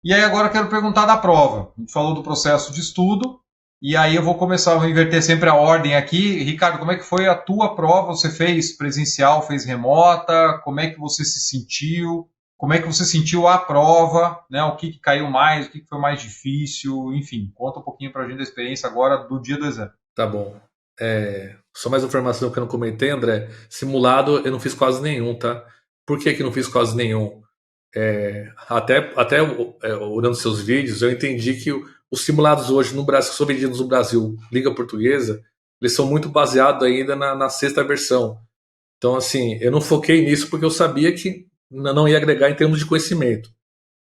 E aí agora eu quero perguntar da prova. A gente falou do processo de estudo, e aí eu vou inverter sempre a ordem aqui. Ricardo, como é que foi a tua prova? Você fez presencial, fez remota? Como é que você se sentiu? Como é que você sentiu a prova? Né? O que caiu mais? O que foi mais difícil? Enfim, conta um pouquinho pra gente da experiência agora do dia do exame. Tá bom. Só mais informação que eu não comentei, André. Simulado eu não fiz quase nenhum, tá? Por que que não fiz quase nenhum? Até olhando seus vídeos, eu entendi que os simulados hoje no Brasil, que são vendidos no Brasil, Liga Portuguesa, eles são muito baseados ainda na sexta versão. Então, assim, eu não foquei nisso porque eu sabia que não ia agregar em termos de conhecimento.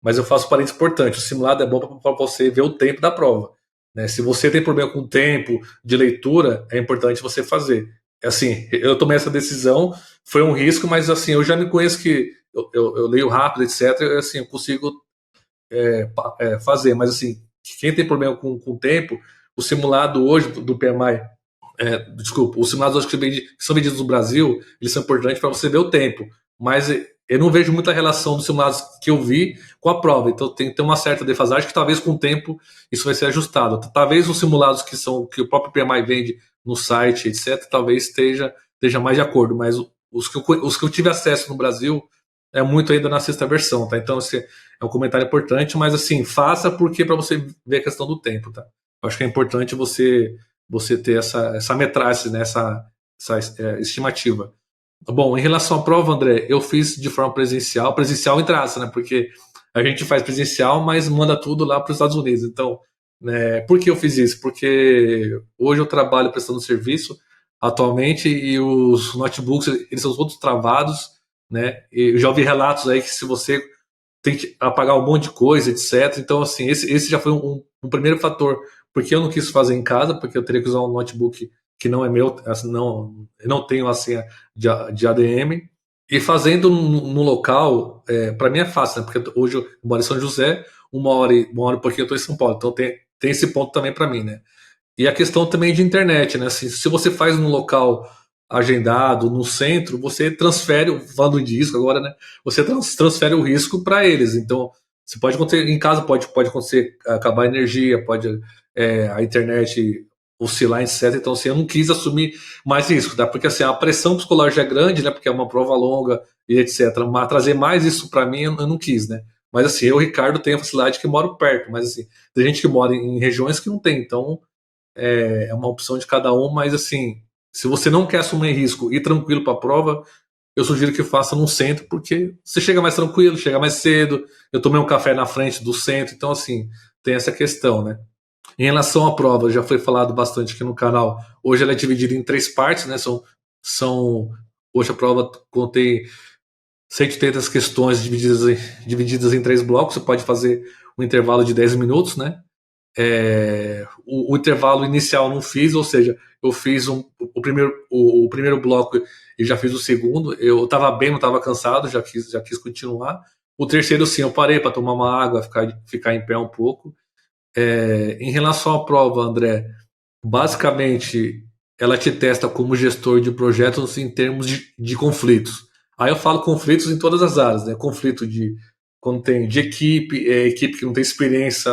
Mas eu faço parênteses importante. O simulado é bom para você ver o tempo da prova. Né? Se você tem problema com o tempo de leitura, é importante você fazer. Assim, eu tomei essa decisão, foi um risco, mas assim, eu já me conheço que eu leio rápido, etc. Assim, eu consigo fazer. Mas assim, quem tem problema com o tempo, o simulado hoje do PMI, desculpa, os simuladores hoje que são vendidos no Brasil, eles são importantes para você ver o tempo. Mas eu não vejo muita relação dos simulados que eu vi com a prova. Então tem que ter uma certa defasagem que talvez com o tempo isso vai ser ajustado. Talvez os simulados que o próprio PMI vende no site, etc., talvez esteja mais de acordo. Mas os que eu tive acesso no Brasil é muito ainda na sexta versão, tá? Então esse é um comentário importante, mas assim, faça porque para você ver a questão do tempo, tá? Eu acho que é importante você ter essa metragem, né? Essa estimativa. Bom, em relação à prova, André, eu fiz de forma presencial em traço, né? Porque a gente faz presencial, mas manda tudo lá para os Estados Unidos. Então, né, por que eu fiz isso? Porque hoje eu trabalho prestando serviço atualmente e os notebooks, eles são todos travados, né? E eu já ouvi relatos aí que se você tem que apagar um monte de coisa, etc. Então, assim, esse já foi um primeiro fator, porque eu não quis fazer em casa, porque eu teria que usar um notebook que não é meu, assim, não, eu não tenho a senha de ADM. E fazendo no local, para mim é fácil, né? Porque hoje eu moro em São José, uma hora e pouquinho eu estou em São Paulo, então tem esse ponto também para mim, né? E a questão também de internet, né? Assim, se você faz num local agendado, no centro, você transfere, falando disso agora, né? Você transfere o risco para eles. Então, você pode acontecer, em casa pode acontecer, acabar a energia, pode a internet oscilar, etc. Então, assim, eu não quis assumir mais risco, tá? Porque assim, a pressão psicológica é grande, né? Porque é uma prova longa e etc. Mas trazer mais isso para mim, eu não quis, né? Mas assim, eu, Ricardo, tenho a facilidade que moro perto, mas assim, tem gente que mora em regiões que não tem, então é uma opção de cada um, mas assim, se você não quer assumir risco e ir tranquilo para a prova, eu sugiro que faça no centro, porque você chega mais tranquilo, chega mais cedo. Eu tomei um café na frente do centro, então assim, tem essa questão, né? Em relação à prova, já foi falado bastante aqui no canal. Hoje ela é dividida em três partes, né? São hoje a prova contém 180 questões divididas em três blocos. Você pode fazer um intervalo de 10 minutos, né? O intervalo inicial não fiz, ou seja, eu fiz o primeiro bloco e já fiz o segundo. Eu estava bem, não estava cansado, já quis continuar. O terceiro, sim, eu parei para tomar uma água, ficar em pé um pouco. Em relação à prova, André, basicamente ela te testa como gestor de projetos em termos de conflitos. Aí eu falo conflitos em todas as áreas, né? Conflito de quando tem de equipe, equipe que não tem experiência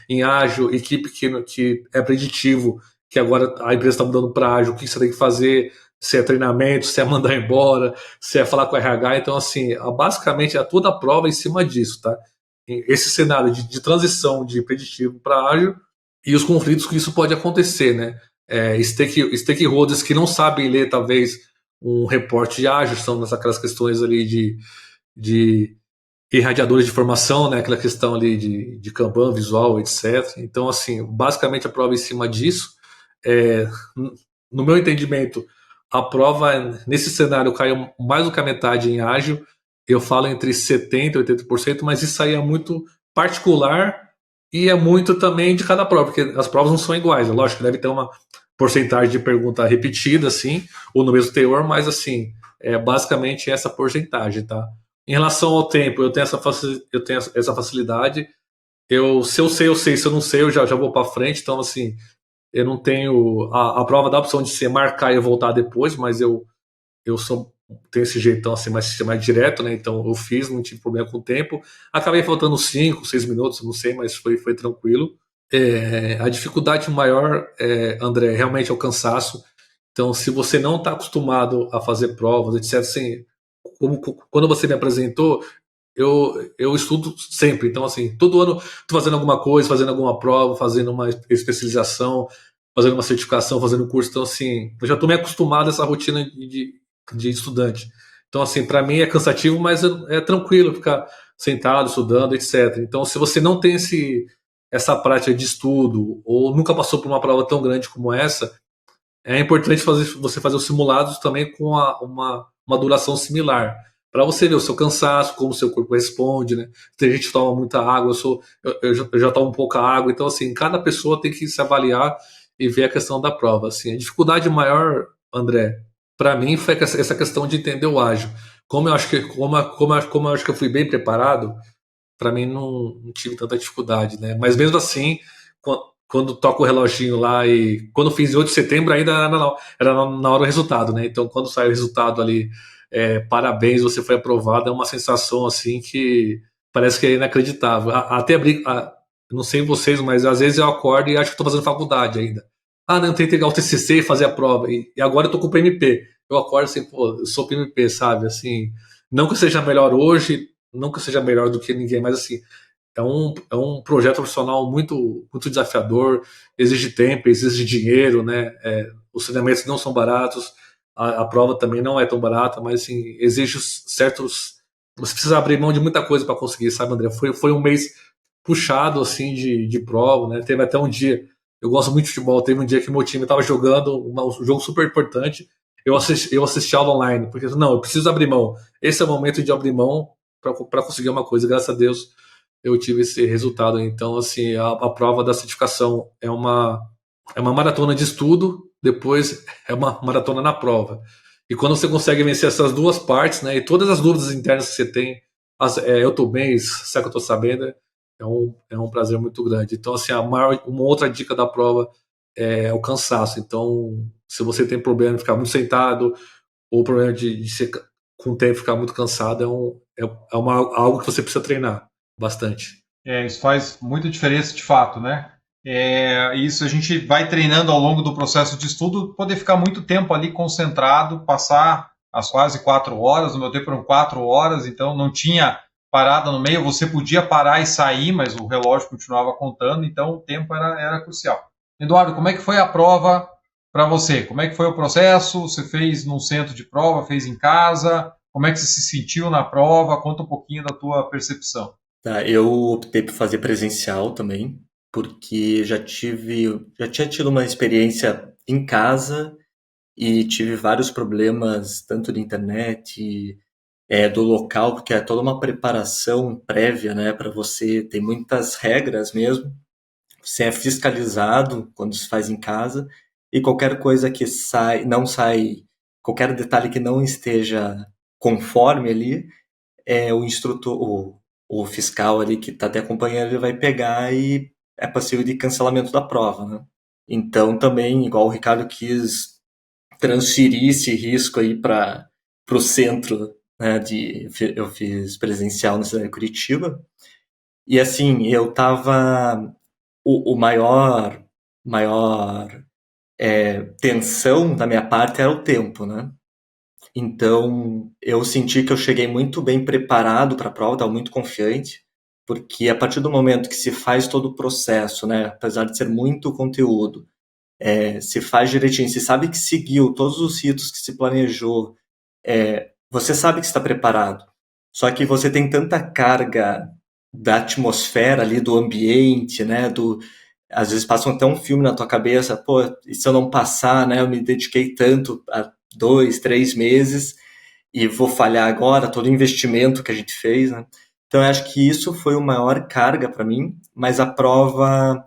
em ágil, equipe que é preditivo, que agora a empresa está mudando para ágil, o que você tem que fazer, se é treinamento, se é mandar embora, se é falar com o RH. Então, assim, basicamente é toda a prova em cima disso, tá? Esse cenário de transição de preditivo para ágil e os conflitos que isso pode acontecer, né? Stakeholders que não sabem ler, talvez, um reporte de ágil, são aquelas questões ali de irradiadores de informação, né? Aquela questão ali de Kanban, visual, etc. Então, assim, basicamente a prova em cima disso. É, no meu entendimento, a prova nesse cenário caiu mais do que a metade em ágil. Eu falo entre 70% e 80%, mas isso aí é muito particular e é muito também de cada prova, porque as provas não são iguais. Lógico que deve ter uma porcentagem de pergunta repetida, assim, ou no mesmo teor, mas assim, basicamente essa porcentagem, tá? Em relação ao tempo, eu tenho essa facilidade. Se eu sei, eu sei. Se eu não sei, eu já vou para frente. Então, assim, eu não tenho. A prova dá a opção de ser marcar e eu voltar depois, mas eu sou tenho esse jeitão assim mais direto, né? Então eu fiz, não tive problema com o tempo. Acabei faltando 5, 6 minutos, não sei, mas foi tranquilo. A dificuldade maior, André, realmente é o cansaço. Então, se você não está acostumado a fazer provas, etc., assim, quando você me apresentou, eu estudo sempre. Então, assim, todo ano estou fazendo alguma coisa, fazendo alguma prova, fazendo uma especialização, fazendo uma certificação, fazendo um curso. Então, assim, eu já estou me acostumado a essa rotina de estudante. Então, assim, para mim é cansativo, mas é tranquilo ficar sentado, estudando, etc. Então, se você não tem essa prática de estudo, ou nunca passou por uma prova tão grande como essa, é importante você fazer os simulados também com uma duração similar, para você ver o seu cansaço, como o seu corpo responde, né? Tem gente que toma muita água, eu já tomo pouca água, então assim, cada pessoa tem que se avaliar e ver a questão da prova. Assim, a dificuldade maior, André, para mim foi essa questão de entender o ágil. Como eu acho que como eu acho que eu fui bem preparado, para mim não tive tanta dificuldade, né? Mas mesmo assim, quando toca o reloginho lá e quando fiz em 8 de setembro ainda era na hora do resultado, né? Então quando sai o resultado ali, parabéns, você foi aprovado, é uma sensação assim que parece que é inacreditável. Até não sei vocês, mas às vezes eu acordo e acho que estou fazendo faculdade ainda. Ah, não, tenho que entregar o TCC e fazer a prova. E agora eu tô com o PMP. Eu acordo assim, pô, eu sou PMP, sabe? Assim, não que eu seja melhor hoje, não que eu seja melhor do que ninguém, mas assim, é um projeto profissional muito, muito desafiador, exige tempo, exige dinheiro, né? Os treinamentos não são baratos, a prova também não é tão barata, mas assim, exige certos. Você precisa abrir mão de muita coisa para conseguir, sabe, André? Foi um mês puxado assim de prova, né? Teve até um dia, eu gosto muito de futebol, teve um dia que meu time estava jogando um jogo super importante. Eu assisti aula online, porque não, eu preciso abrir mão. Esse é o momento de abrir mão para conseguir uma coisa. Graças a Deus eu tive esse resultado. Então, assim, a prova da certificação é uma maratona de estudo, depois é uma maratona na prova. E quando você consegue vencer essas duas partes, né, e todas as dúvidas internas que você tem, eu estou bem, será que eu estou sabendo? É um prazer muito grande. Então, assim, uma outra dica da prova é o cansaço. Então, se você tem problema de ficar muito sentado, ou problema de ser, com o tempo ficar muito cansado, algo que você precisa treinar bastante. Isso faz muita diferença de fato, né? Isso a gente vai treinando ao longo do processo de estudo, poder ficar muito tempo ali concentrado, passar as quase 4 horas, no meu tempo eram 4 horas, então não tinha parada no meio, você podia parar e sair, mas o relógio continuava contando, então o tempo era crucial. Eduardo, como é que foi a prova para você? Como é que foi o processo? Você fez num centro de prova, fez em casa? Como é que você se sentiu na prova? Conta um pouquinho da tua percepção. Tá, eu optei por fazer presencial também, porque já tinha tido uma experiência em casa e tive vários problemas, tanto de internet, do local, porque é toda uma preparação prévia, né, para você, tem muitas regras mesmo. Você é fiscalizado quando se faz em casa e qualquer coisa que não sai, qualquer detalhe que não esteja conforme ali, o instrutor, o fiscal ali que está te acompanhando, ele vai pegar e é passível de cancelamento da prova, né? Então também, igual o Ricardo quis transferir esse risco aí para o centro, né? Eu fiz presencial na cidade de Curitiba e assim eu tava o maior tensão da minha parte era o tempo, né? Então, eu senti que eu cheguei muito bem preparado para a prova, estava muito confiante, porque a partir do momento que se faz todo o processo, né, apesar de ser muito conteúdo, se faz direitinho, se sabe que seguiu todos os ritos que se planejou, você sabe que está preparado. Só que você tem tanta carga da atmosfera ali, do ambiente, né, às vezes passa até um filme na tua cabeça, pô, e se eu não passar, né, eu me dediquei tanto a 2, 3 meses e vou falhar agora, todo o investimento que a gente fez, né? Então, eu acho que isso foi o maior carga para mim, mas a prova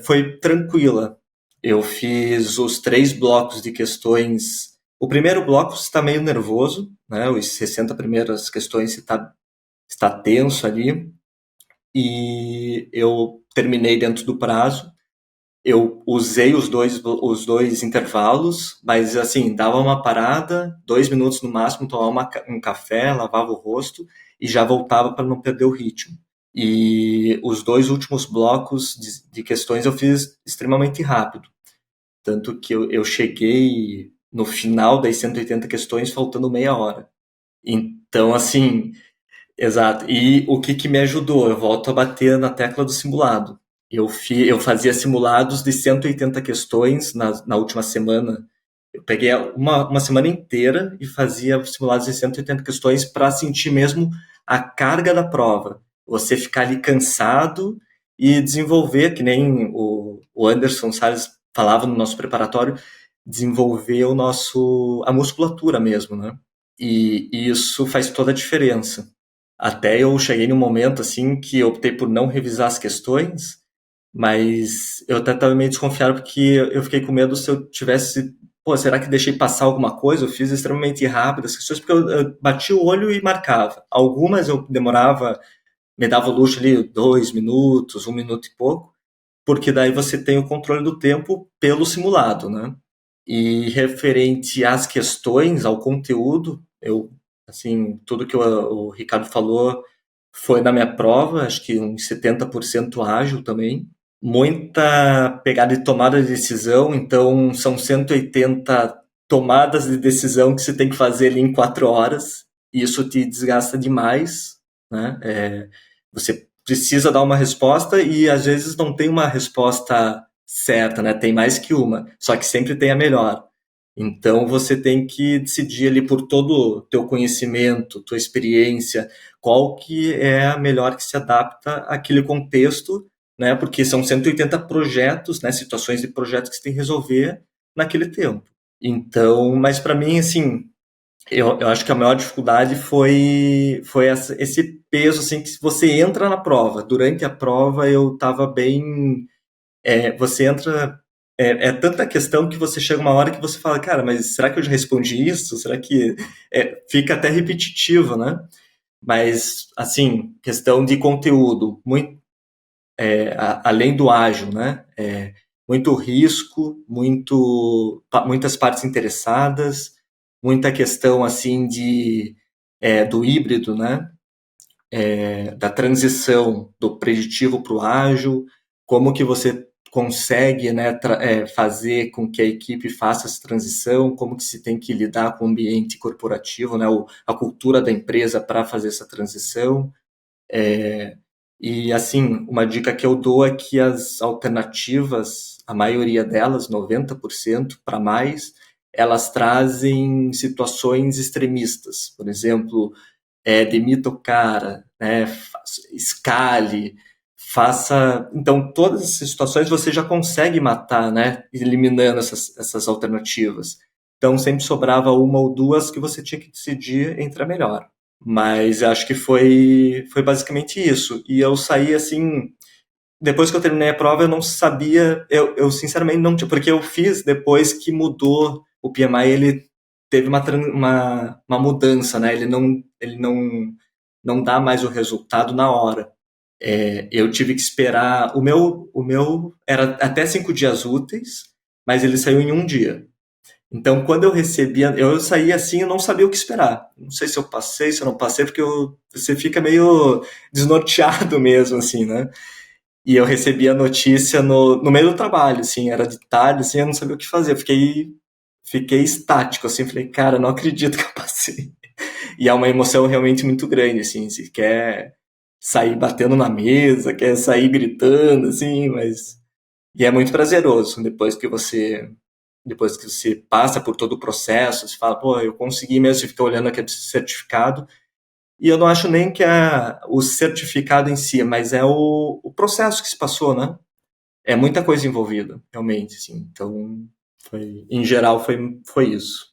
foi tranquila. Eu fiz os 3 blocos de questões. O primeiro bloco você está meio nervoso, né? Os 60 primeiras questões você está tenso ali, e eu terminei dentro do prazo. eu usei os dois intervalos, mas assim, dava uma parada, 2 minutos no máximo, tomava um café, lavava o rosto e já voltava para não perder o ritmo. E os 2 últimos blocos de questões eu fiz extremamente rápido. Tanto que eu cheguei no final das 180 questões faltando meia hora. Então, assim, exato. E o que me ajudou? Eu volto a bater na tecla do simulado. Eu fazia simulados de 180 questões na última semana. Eu peguei uma semana inteira e fazia simulados de 180 questões para sentir mesmo a carga da prova. Você ficar ali cansado e desenvolver, que nem o Anderson Salles falava no nosso preparatório, desenvolver a musculatura mesmo, né? E isso faz toda a diferença. Até eu cheguei num momento assim que eu optei por não revisar as questões, mas eu até estava meio desconfiado porque eu fiquei com medo se eu tivesse, pô, será que deixei passar alguma coisa? Eu fiz extremamente rápido as questões porque eu bati o olho e marcava. Algumas eu demorava, me dava o luxo ali 2 minutos, 1 minuto e pouco, porque daí você tem o controle do tempo pelo simulado, né? E referente às questões, ao conteúdo, assim, tudo que o Ricardo falou foi na minha prova, acho que uns 70% ágil também. Muita pegada de tomada de decisão, então são 180 tomadas de decisão que você tem que fazer ali em 4 horas, e isso te desgasta demais, né? Você precisa dar uma resposta e às vezes não tem uma resposta certa, né? Tem mais que uma, só que sempre tem a melhor. Então você tem que decidir ali por todo o teu conhecimento, tua experiência, qual que é a melhor que se adapta àquele contexto, né? Porque são 180 projetos, né? Situações de projetos que você tem que resolver naquele tempo. Então, mas para mim, assim, eu acho que a maior dificuldade foi esse peso, assim, que você entra na prova. Durante a prova eu estava bem. Você entra. É tanta questão que você chega uma hora que você fala, cara, mas será que eu já respondi isso? Será que. Fica até repetitivo, né? Mas, assim, questão de conteúdo, muito, além do ágil, né? Muito risco, muitas partes interessadas, muita questão, assim, do híbrido, né? Da transição do preditivo para o ágil, como que você consegue, né, fazer com que a equipe faça essa transição, como que se tem que lidar com o ambiente corporativo, né, a cultura da empresa para fazer essa transição. E, assim, uma dica que eu dou é que as alternativas, a maioria delas, 90% para mais, elas trazem situações extremistas. Por exemplo, demita o cara, né, escale, faça. Então, todas essas situações você já consegue matar, né, eliminando essas alternativas. Então, sempre sobrava uma ou duas que você tinha que decidir entre a melhor. Mas acho que foi basicamente isso. E eu saí assim. Depois que eu terminei a prova, eu não sabia. Eu sinceramente não tinha. Porque eu fiz depois que mudou o PMI, ele teve uma mudança, né? Ele não dá mais o resultado na hora. Eu tive que esperar. O meu era até 5 dias úteis, mas ele saiu em um dia. Então, quando eu recebia, eu saí assim, eu não sabia o que esperar. Não sei se eu passei, se eu não passei, porque você fica meio desnorteado mesmo, assim, né? E eu recebi a notícia no meio do trabalho, assim, era de tarde, assim, eu não sabia o que fazer. Eu fiquei estático, assim, falei, cara, não acredito que eu passei. E é uma emoção realmente muito grande, assim, você quer sair batendo na mesa, quer sair gritando, assim, mas... E é muito prazeroso depois que você passa por todo o processo, você fala, pô, eu consegui mesmo, você fica olhando aquele certificado, e eu não acho nem que é o certificado em si, mas é o processo que se passou, né? É muita coisa envolvida, realmente, assim. Então, em geral, foi isso.